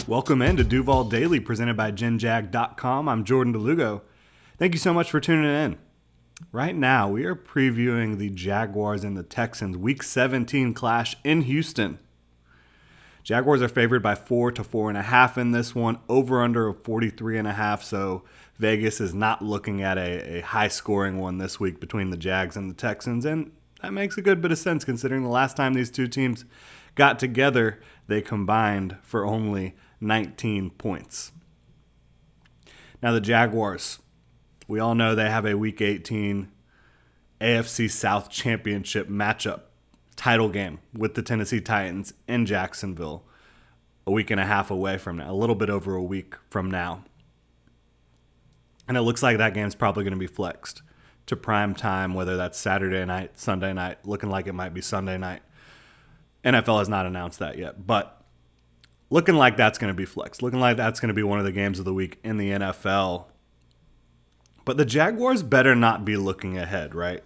Welcome in to Duval Daily, presented by GenJag.com. I'm Jordan Lugo. Thank you so much for tuning in. Right now, we are previewing the Jaguars and the Texans Week 17 clash in Houston. Jaguars are favored by 4 to 4.5 in this one, over/under of 43.5. So Vegas is not looking at a high-scoring one this week between the Jags and the Texans, and that makes a good bit of sense considering the last time these two teams got together, they combined for only 19 points. Now the Jaguars, we all know they have a Week 18 AFC South Championship matchup title game with the Tennessee Titans in Jacksonville a week and a half away from now, a little bit over a week from now. And it looks like that game's probably going to be flexed to prime time, whether that's Saturday night, Sunday night, looking like it might be Sunday night. NFL has not announced that yet, but looking like that's going to be flexed. Looking like that's going to be one of the games of the week in the NFL. But the Jaguars better not be looking ahead, right?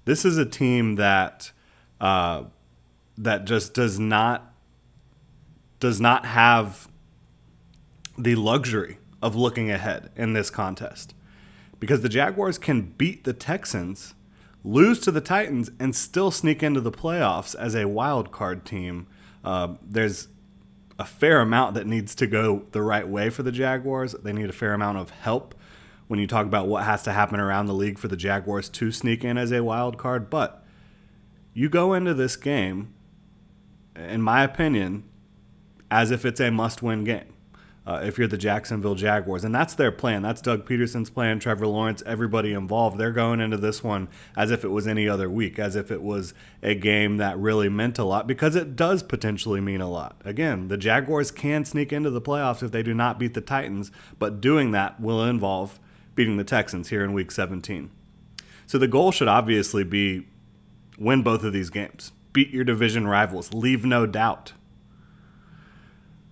This is a team that just does not have the luxury of looking ahead in this contest, because the Jaguars can beat the Texans, lose to the Titans, and still sneak into the playoffs as a wild card team. There's a fair amount that needs to go the right way for the Jaguars. They need a fair amount of help when you talk about what has to happen around the league for the Jaguars to sneak in as a wild card. But you go into this game, in my opinion, as if it's a must-win game. If you're the Jacksonville Jaguars, and that's their plan. That's Doug Peterson's plan, Trevor Lawrence, everybody involved. They're going into this one as if it was any other week, as if it was a game that really meant a lot, because it does potentially mean a lot. Again, the Jaguars can sneak into the playoffs if they do not beat the Titans, but doing that will involve beating the Texans here in Week 17. So the goal should obviously be win both of these games. Beat your division rivals. Leave no doubt.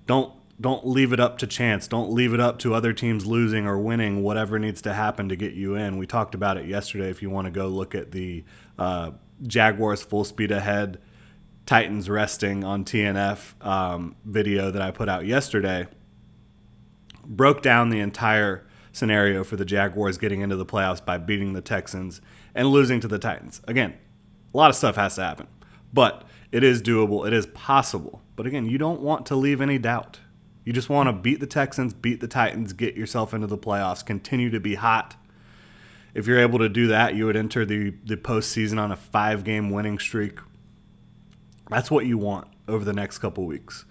Don't leave it up to chance. Don't leave it up to other teams losing or winning, whatever needs to happen to get you in. We talked about it yesterday. If you want to go look at the Jaguars full speed ahead, Titans resting on TNF video that I put out yesterday, broke down the entire scenario for the Jaguars getting into the playoffs by beating the Texans and losing to the Titans. Again, a lot of stuff has to happen, but it is doable. It is possible. But again, you don't want to leave any doubt. You just want to beat the Texans, beat the Titans, get yourself into the playoffs, continue to be hot. If you're able to do that, you would enter the postseason on a 5-game winning streak. That's what you want over the next couple weeks.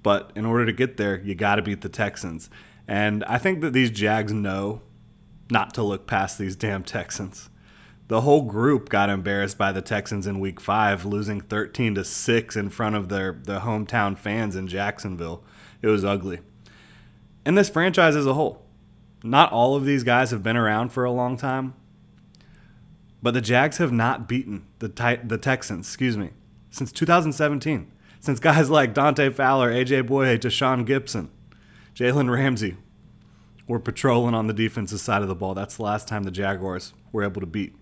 But in order to get there, you got to beat the Texans. And I think that these Jags know not to look past these damn Texans. The whole group got embarrassed by the Texans in Week 5, losing 13-6 in front of their hometown fans in Jacksonville. It was ugly. And this franchise as a whole, not all of these guys have been around for a long time, but the Jags have not beaten the Texans, since 2017. Since guys like Dante Fowler, A.J. Boye, Deshaun Gibson, Jalen Ramsey were patrolling on the defensive side of the ball. That's the last time the Jaguars were able to beat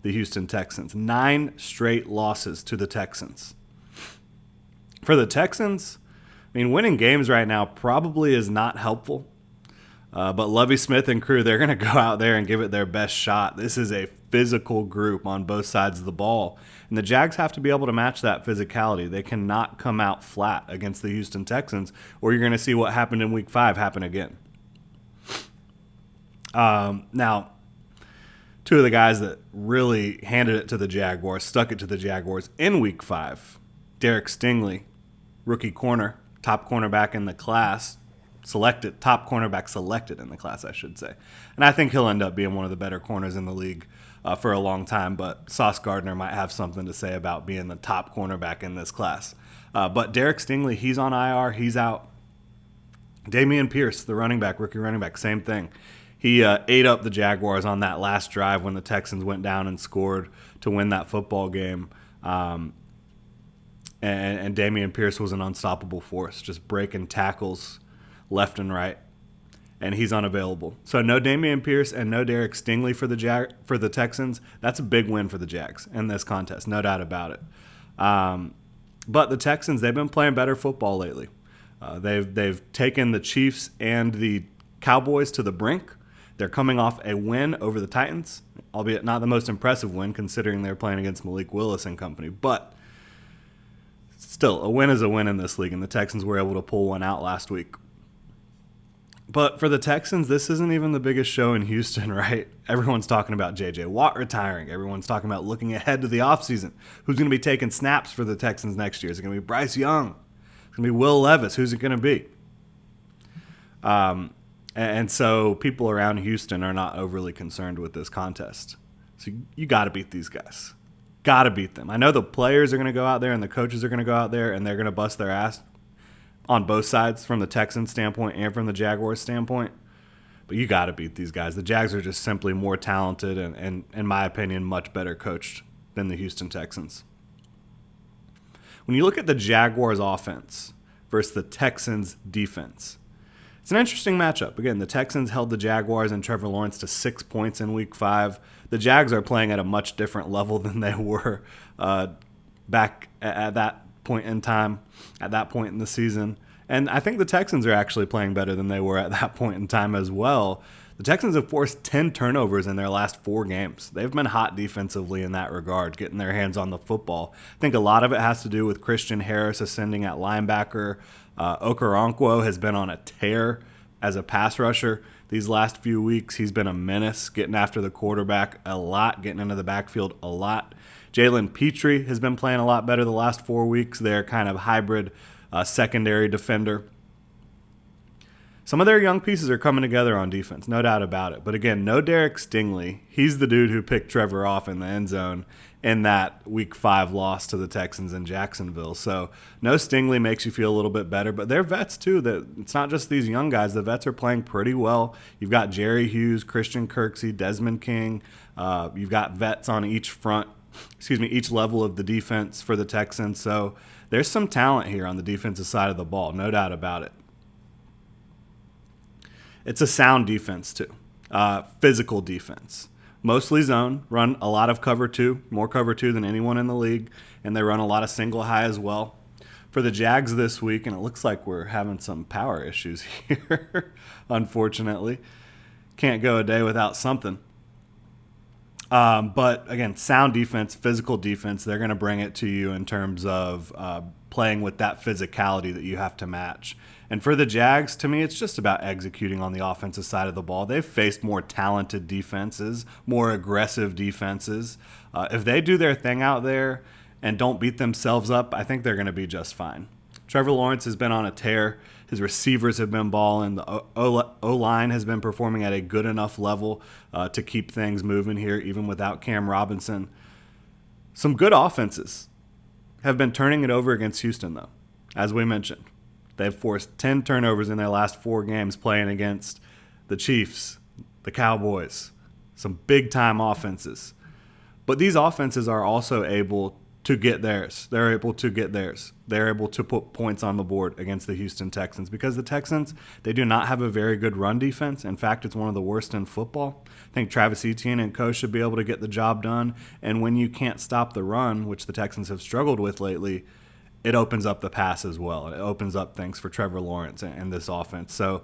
the Houston Texans. 9 straight losses to the Texans. For the Texans, I mean, winning games right now probably is not helpful. But Lovie Smith and crew, they're going to go out there and give it their best shot. This is a physical group on both sides of the ball. And the Jags have to be able to match that physicality. They cannot come out flat against the Houston Texans, or you're going to see what happened in Week 5 happen again. Now, two of the guys that really handed it to the Jaguars, stuck it to the Jaguars in Week 5, Derek Stingley, rookie corner, top cornerback in the class, top cornerback selected in the class, I should say. And I think he'll end up being one of the better corners in the league for a long time, but Sauce Gardner might have something to say about being the top cornerback in this class. But Derek Stingley, he's on IR, he's out. Damian Pierce, the rookie running back, same thing. He ate up the Jaguars on that last drive when the Texans went down and scored to win that football game. And Damian Pierce was an unstoppable force, just breaking tackles left and right, and he's unavailable. So no Damian Pierce and no Derek Stingley for the Texans. That's a big win for the Jags in this contest, no doubt about it. But the Texans, they've been playing better football lately. They've taken the Chiefs and the Cowboys to the brink. They're coming off a win over the Titans, albeit not the most impressive win considering they're playing against Malik Willis and company. But still, a win is a win in this league, and the Texans were able to pull one out last week. But for the Texans, this isn't even the biggest show in Houston, right? Everyone's talking about J.J. Watt retiring. Everyone's talking about looking ahead to the offseason. Who's going to be taking snaps for the Texans next year? Is it going to be Bryce Young? It's going to be Will Levis. Who's it going to be? And so people around Houston are not overly concerned with this contest. So you got to beat these guys. Got to beat them. I know the players are going to go out there and the coaches are going to go out there and they're going to bust their ass on both sides, from the Texans standpoint and from the Jaguars standpoint. But you got to beat these guys. The Jags are just simply more talented and, in my opinion, much better coached than the Houston Texans. When you look at the Jaguars offense versus the Texans defense, it's an interesting matchup. Again, the Texans held the Jaguars and Trevor Lawrence to 6 points in Week 5. The Jags are playing at a much different level than they were back at that point in time, at that point in the season. And I think the Texans are actually playing better than they were at that point in time as well. The Texans have forced 10 turnovers in their last 4 games. They've been hot defensively in that regard, getting their hands on the football. I think a lot of it has to do with Christian Harris ascending at linebacker. Okoronkwo has been on a tear as a pass rusher these last few weeks. He's been a menace, getting after the quarterback a lot, getting into the backfield a lot. Jalen Petrie has been playing a lot better the last 4 weeks. They're kind of hybrid secondary defender. Some of their young pieces are coming together on defense, no doubt about it. But again, no Derek Stingley. He's the dude who picked Trevor off in the end zone in that Week 5 loss to the Texans in Jacksonville. So no Stingley makes you feel a little bit better. But they're vets too. It's not just these young guys. The vets are playing pretty well. You've got Jerry Hughes, Christian Kirksey, Desmond King. You've got vets on each each level of the defense for the Texans. So there's some talent here on the defensive side of the ball, no doubt about it. It's a sound defense too, physical defense. Mostly zone, run a lot of cover 2, more cover 2 than anyone in the league, and they run a lot of single high as well. For the Jags this week, and it looks like we're having some power issues here, unfortunately. Can't go a day without something. But again, sound defense, physical defense, they're going to bring it to you in terms of playing with that physicality that you have to match. And for the Jags, to me, it's just about executing on the offensive side of the ball. They've faced more talented defenses, more aggressive defenses. If they do their thing out there and don't beat themselves up, I think they're going to be just fine. Trevor Lawrence has been on a tear. His receivers have been balling. The O-line has been performing at a good enough level to keep things moving here, even without Cam Robinson. Some good offenses have been turning it over against Houston, though, as we mentioned. They've forced 10 turnovers in their last 4 games playing against the Chiefs, the Cowboys, some big-time offenses. But these offenses are also able to get theirs. They're able to get theirs. They're able to put points on the board against the Houston Texans because the Texans, they do not have a very good run defense. In fact, it's one of the worst in football. I think Travis Etienne and co should be able to get the job done. And when you can't stop the run, which the Texans have struggled with lately, it opens up the pass as well. It opens up things for Trevor Lawrence and this offense. So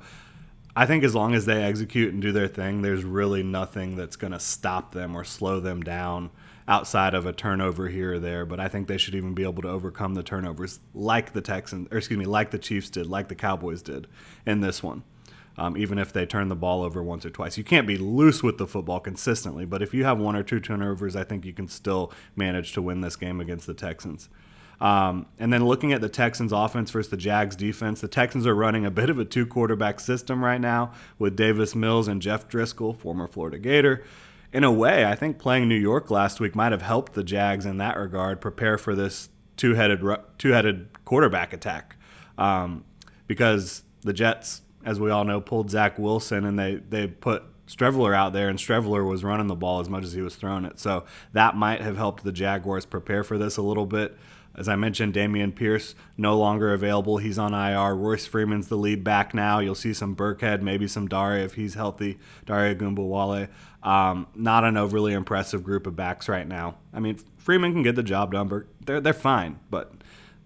I think as long as they execute and do their thing, there's really nothing that's going to stop them or slow them down outside of a turnover here or there. But I think they should even be able to overcome the turnovers like the like the Chiefs did, like the Cowboys did in this one. Even if they turn the ball over once or twice. You can't be loose with the football consistently, but if you have 1 or 2 turnovers, I think you can still manage to win this game against the Texans. And then looking at the Texans offense versus the Jags defense, the Texans are running a bit of a 2-quarterback system right now with Davis Mills and Jeff Driscoll, former Florida Gator. In a way, I think playing New York last week might have helped the Jags in that regard prepare for this two-headed quarterback attack, because the Jets, as we all know, pulled Zach Wilson and they put Streveler out there, and Streveler was running the ball as much as he was throwing it. So that might have helped the Jaguars prepare for this a little bit. As I mentioned, Dameon Pierce no longer available. He's on IR. Royce Freeman's the lead back now. You'll see some Burkhead, maybe some Daria if he's healthy. Daria Gumbawale. Not an overly impressive group of backs right now. I mean, Freeman can get the job done. They're fine, but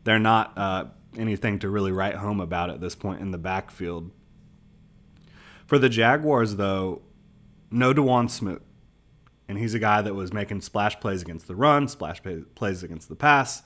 they're not anything to really write home about at this point in the backfield. For the Jaguars, though, no DeJuan Smoot. And he's a guy that was making splash plays against the run, splash plays against the pass.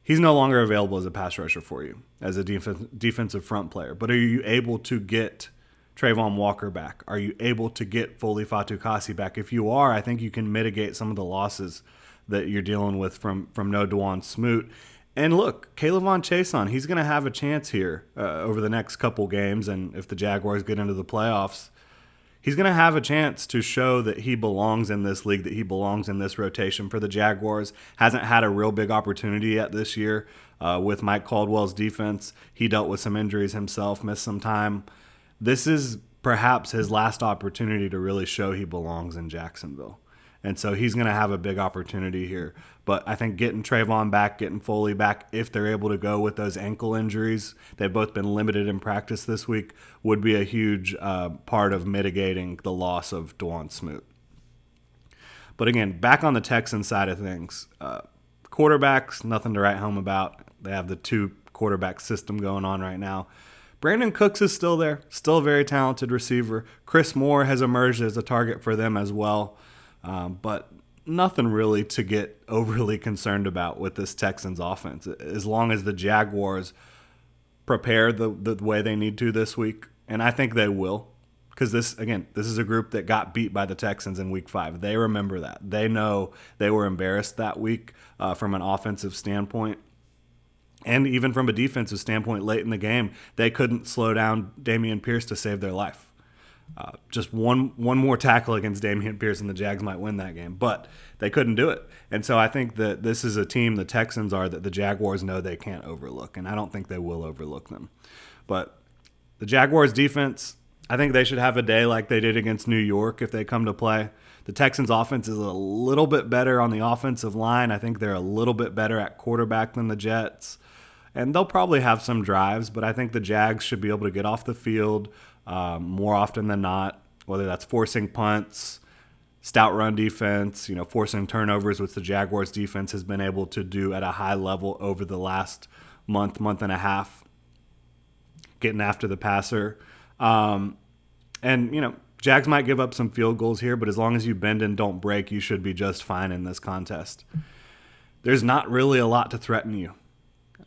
He's no longer available as a pass rusher for you, as a defensive front player. But are you able to get Trayvon Walker back? Are you able to get Foley Fatukasi back? If you are, I think you can mitigate some of the losses that you're dealing with from no DeJuan Smoot. And look, Kayvon Chason, he's going to have a chance here over the next couple games. And if the Jaguars get into the playoffs, he's going to have a chance to show that he belongs in this league, that he belongs in this rotation for the Jaguars. Hasn't had a real big opportunity yet this year with Mike Caldwell's defense. He dealt with some injuries himself, missed some time. This is perhaps his last opportunity to really show he belongs in Jacksonville. And so he's going to have a big opportunity here. But I think getting Trayvon back, getting Foley back, if they're able to go with those ankle injuries, they've both been limited in practice this week, would be a huge part of mitigating the loss of DeJuan Smoot. But again, back on the Texans side of things, quarterbacks, nothing to write home about. They have the 2-quarterback system going on right now. Brandon Cooks is still there, still a very talented receiver. Chris Moore has emerged as a target for them as well. But nothing really to get overly concerned about with this Texans offense. As long as the Jaguars prepare the way they need to this week, and I think they will, because this is a group that got beat by the Texans in Week 5. They remember that. They know they were embarrassed that week from an offensive standpoint. And even from a defensive standpoint late in the game, they couldn't slow down Dameon Pierce to save their life. Just one more tackle against Dameon Pierce and the Jags might win that game, but they couldn't do it. And so I think that this is a team, the Texans are, that the Jaguars know they can't overlook, and I don't think they will overlook them. But the Jaguars defense, I think they should have a day like they did against New York if they come to play. The Texans offense is a little bit better on the offensive line. I think they're a little bit better at quarterback than the Jets. And they'll probably have some drives, but I think the Jags should be able to get off the field more often than not, whether that's forcing punts, stout run defense, forcing turnovers, which the Jaguars defense has been able to do at a high level over the last month and a half, getting after the passer. Jags might give up some field goals here, but as long as you bend and don't break, you should be just fine in this contest. There's not really a lot to threaten you.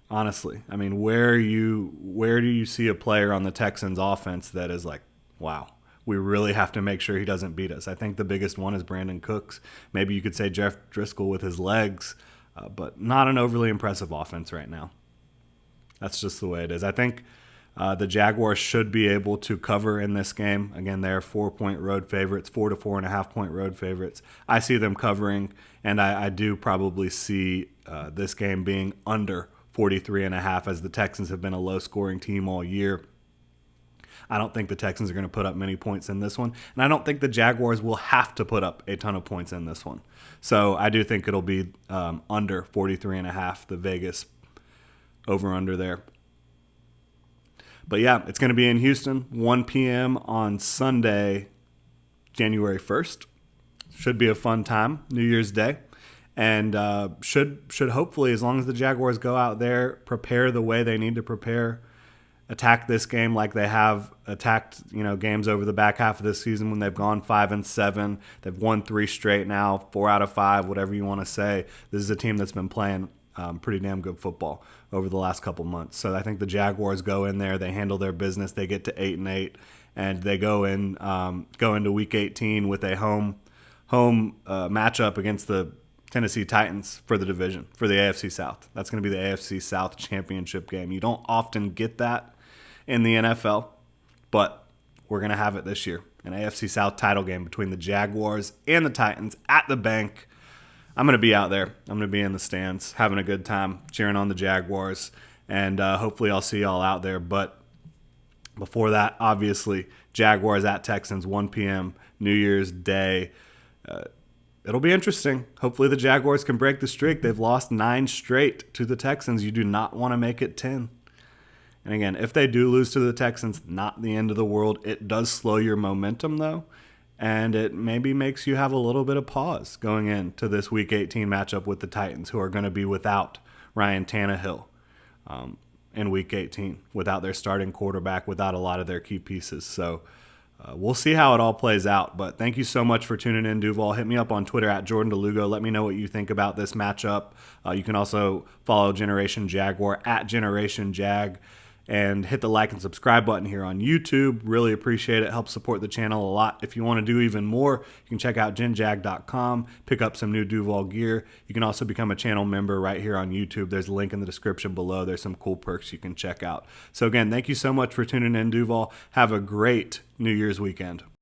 Honestly, I mean, where do you see a player on the Texans offense that is like, wow, we really have to make sure he doesn't beat us? I think the biggest one is Brandon Cooks. Maybe you could say Jeff Driscoll with his legs, but not an overly impressive offense right now. That's just the way it is. I think the Jaguars should be able to cover in this game. Again, they're 4-point road favorites, 4 to 4.5-point road favorites. I see them covering, and I do probably see this game being under 43.5, as the Texans have been a low-scoring team all year. I don't think the Texans are going to put up many points in this one, and I don't think the Jaguars will have to put up a ton of points in this one. So I do think it'll be under 43.5, the Vegas over-under there. But yeah, it's going to be in Houston, 1 p.m. on Sunday, January 1st. Should be a fun time, New Year's Day. And should hopefully, as long as the Jaguars go out there, prepare the way they need to prepare, attack this game like they have attacked games over the back half of this season when they've gone 5-7. They've won 3 straight now, 4 out of 5, whatever you want to say. This is a team that's been playing pretty damn good football over the last couple months. So I think the Jaguars go in there, they handle their business, they get to 8-8, and they go into Week 18 with a home matchup against the Tennessee Titans for the division, for the AFC South. That's going to be the AFC South championship game. You don't often get that in the NFL, but we're going to have it this year. An AFC South title game between the Jaguars and the Titans at the bank. I'm going to be out there. I'm going to be in the stands, having a good time, cheering on the Jaguars, and hopefully I'll see y'all out there. But before that, obviously, Jaguars at Texans, 1 p.m., New Year's Day. It'll be interesting. Hopefully the Jaguars can break the streak. They've lost 9 straight to the Texans. You do not want to make it 10. And again, if they do lose to the Texans, not the end of the world. It does slow your momentum, though, and it maybe makes you have a little bit of pause going into this Week 18 matchup with the Titans, who are going to be without Ryan Tannehill. in Week 18 without their starting quarterback, without a lot of their key pieces. So we'll see how it all plays out. But thank you so much for tuning in, Duval. Hit me up on Twitter at Jordan DeLugo. Let me know what you think about this matchup. You can also follow Generation Jaguar at Generation Jag. And hit the like and subscribe button here on YouTube. Really appreciate it. Helps support the channel a lot. If you want to do even more, you can check out genjag.com, pick up some new Duval gear. You can also become a channel member right here on YouTube. There's a link in the description below. There's some cool perks you can check out. So again, thank you so much for tuning in, Duval. Have a great New Year's weekend.